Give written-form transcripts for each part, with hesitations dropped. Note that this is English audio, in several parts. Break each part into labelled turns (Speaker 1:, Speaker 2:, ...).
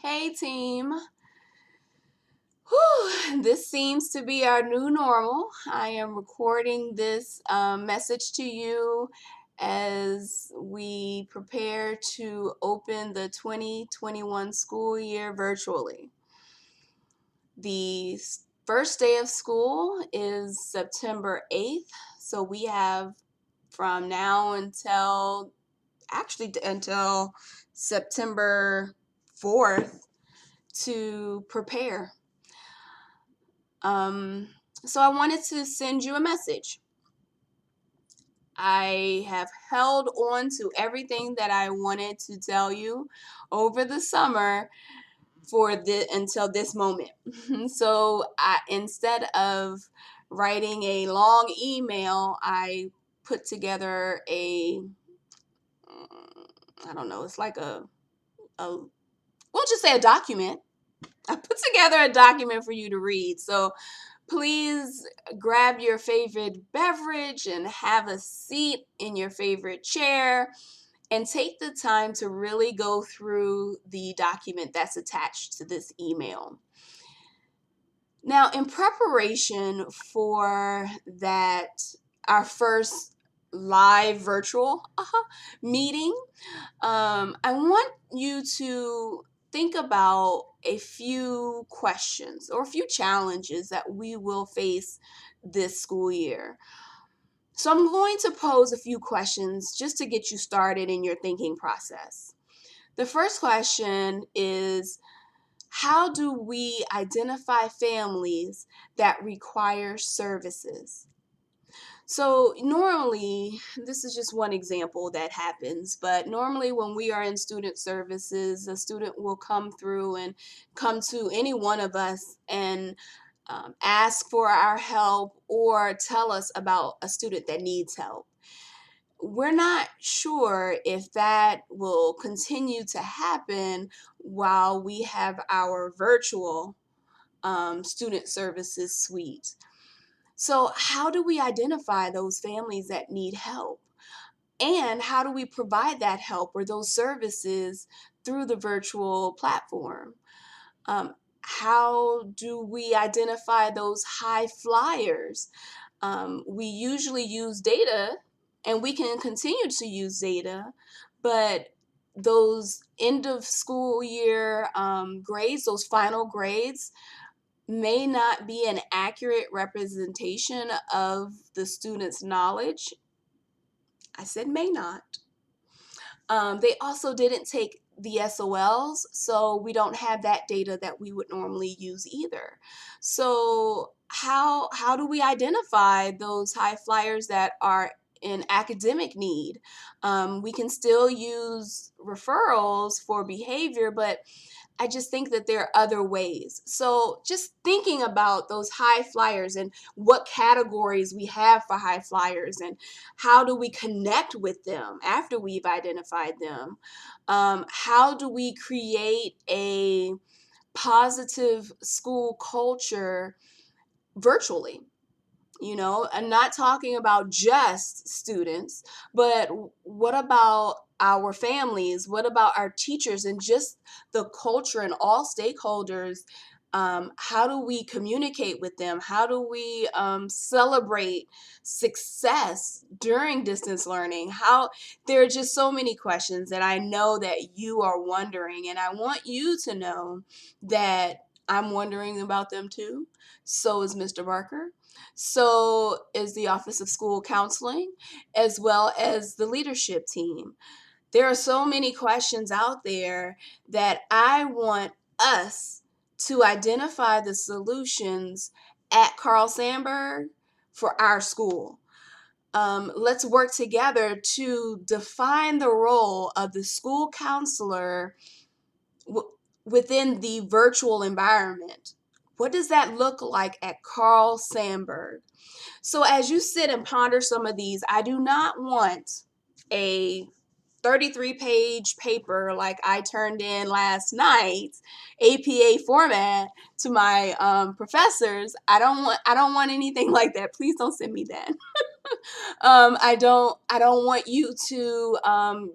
Speaker 1: Hey team. Whew, this seems to be our new normal. I am recording this message to you as we prepare to open the 2021 school year virtually. The first day of school is September 8th, so we have from now until September 4th to prepare. So I wanted to send you a message. I have held on to everything that I wanted to tell you over the summer until this moment. So instead of writing a long email, I put together I don't know, it's like we'll just say a document. I put together a document for you to read. So please grab your favorite beverage and have a seat in your favorite chair and take the time to really go through the document that's attached to this email. Now, in preparation for our first live virtual meeting, I want you to think about a few questions or a few challenges that we will face this school year. So I'm going to pose a few questions just to get you started in your thinking process. The first question is, how do we identify families that require services? So normally, this is just one example that happens, but normally when we are in student services, a student will come through and come to any one of us and ask for our help or tell us about a student that needs help. We're not sure if that will continue to happen while we have our virtual student services suite. So, how do we identify those families that need help? And how do we provide that help or those services through the virtual platform? How do we identify those high flyers? We usually use data, and we can continue to use data, but those end of school year grades, those final grades, may not be an accurate representation of the student's knowledge. I said may not. They also didn't take the SOLs, so we don't have that data that we would normally use either. So how do we identify those high flyers that are in academic need? We can still use referrals for behavior, but I just think that there are other ways. So just thinking about those high flyers and what categories we have for high flyers and how do we connect with them after we've identified them? How do we create a positive school culture virtually? I'm not talking about just students, but what about our families? What about our teachers and just the culture and all stakeholders? How do we communicate with them? How do we celebrate success during distance learning? There are just so many questions that I know that you are wondering, and I want you to know that I'm wondering about them too. So is Mr. Barker. So is the Office of School Counseling, as well as the leadership team. There are so many questions out there that I want us to identify the solutions at Carl Sandburg for our school. Let's work together to define the role of the school counselor within the virtual environment. What does that look like at Carl Sandburg? So as you sit and ponder some of these, I do not want a 33-page paper like I turned in last night, APA format, to my professors. I don't want anything like that. Please don't send me that. I don't want you to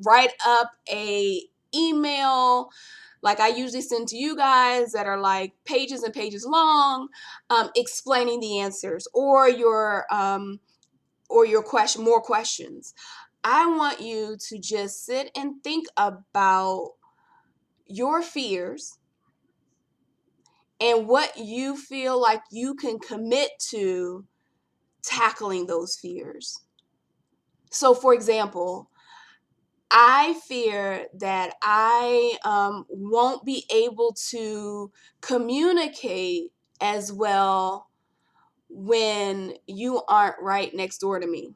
Speaker 1: write up a email like I usually send to you guys that are like pages and pages long, explaining the answers or your more questions. I want you to just sit and think about your fears and what you feel like you can commit to tackling those fears. So, for example, I fear that I won't be able to communicate as well when you aren't right next door to me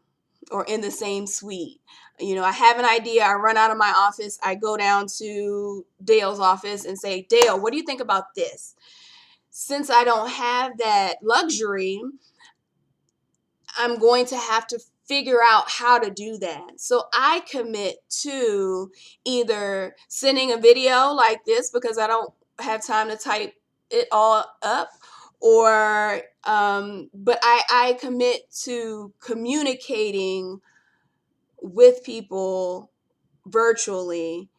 Speaker 1: or in the same suite. You know, I have an idea, I run out of my office, I go down to Dale's office and say, Dale, what do you think about this? Since I don't have that luxury, I'm going to have to figure out how to do that. So I commit to either sending a video like this because I don't have time to type it all up, or but I commit to communicating with people virtually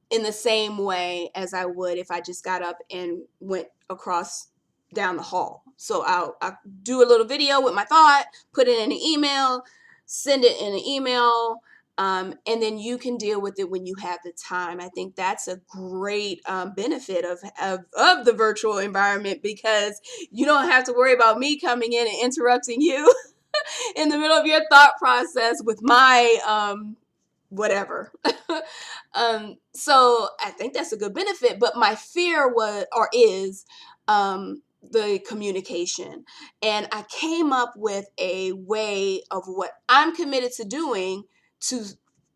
Speaker 1: in the same way as I would if I just got up and went across down the hall. So I'll do a little video with my thought, put it in an email, send it in an email, and then you can deal with it when you have the time. I think that's a great benefit of the virtual environment, because you don't have to worry about me coming in and interrupting you in the middle of your thought process with my whatever. So I think that's a good benefit, but my fear was or is the communication. And I came up with a way of what I'm committed to doing to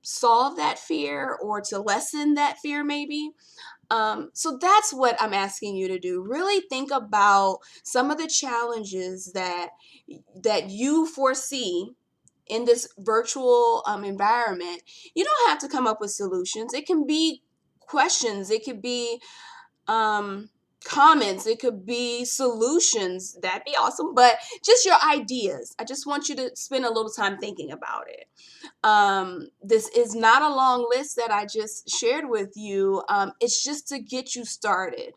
Speaker 1: solve that fear or to lessen that fear, maybe. So that's what I'm asking you to do. Really think about some of the challenges that you foresee in this virtual environment. You don't have to come up with solutions. It can be questions. It could be comments. It could be solutions. That'd be awesome. But just your ideas. I just want you to spend a little time thinking about it. This is not a long list that I just shared with you. It's just to get you started.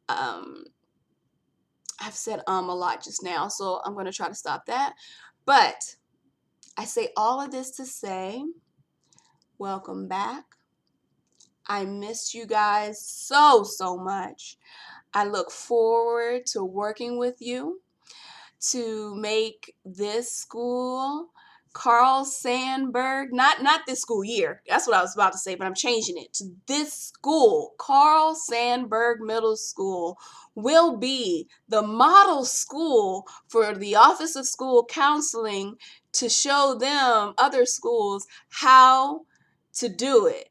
Speaker 1: Um, I've said a lot just now, so I'm going to try to stop that. But I say all of this to say, welcome back. I missed you guys so, so much. I look forward to working with you to make this school Carl Sandburg, not this school year. That's what I was about to say, but I'm changing it to this school. Carl Sandburg Middle School will be the model school for the Office of School Counseling to show them, other schools, how to do it.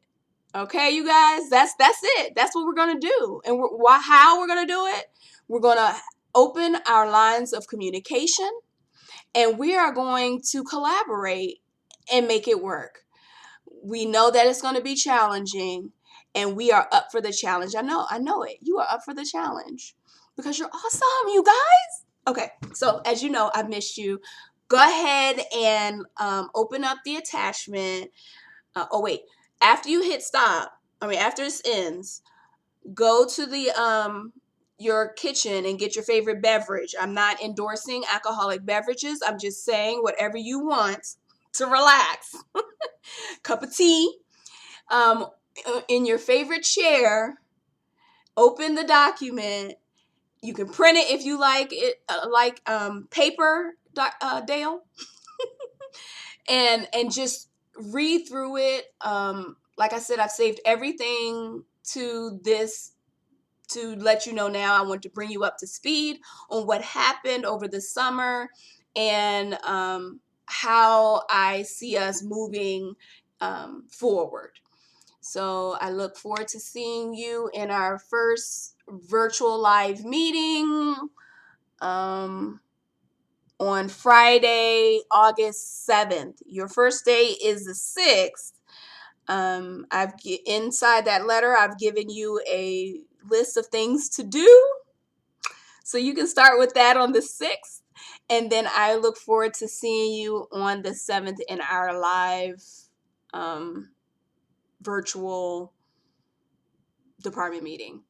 Speaker 1: Okay, you guys, that's it. That's what we're gonna do, and how we're gonna do it. We're gonna open our lines of communication, and we are going to collaborate and make it work. We know that it's going to be challenging, and we are up for the challenge. I know it. You are up for the challenge because you're awesome, you guys. Okay, so as you know, I've missed you. Go ahead and open up the attachment. Oh wait, after you hit stop, after this ends, go to the your kitchen and get your favorite beverage. I'm not endorsing alcoholic beverages. I'm just saying whatever you want to relax. Cup of tea, um, in your favorite chair. Open the document. You can print it if you like it, paper, Dale, and just read through it. Like I said, I've saved everything to this to let you know now. I want to bring you up to speed on what happened over the summer and how I see us moving forward. So I look forward to seeing you in our first virtual live meeting on Friday, August 7th. Your first day is the 6th. Inside that letter, I've given you a list of things to do. So you can start with that on the 6th. And then I look forward to seeing you on the 7th in our live virtual department meeting.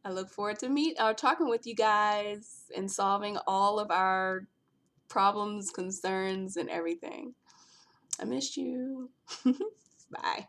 Speaker 1: I look forward to talking with you guys and solving all of our problems, concerns, and everything. I missed you. Bye.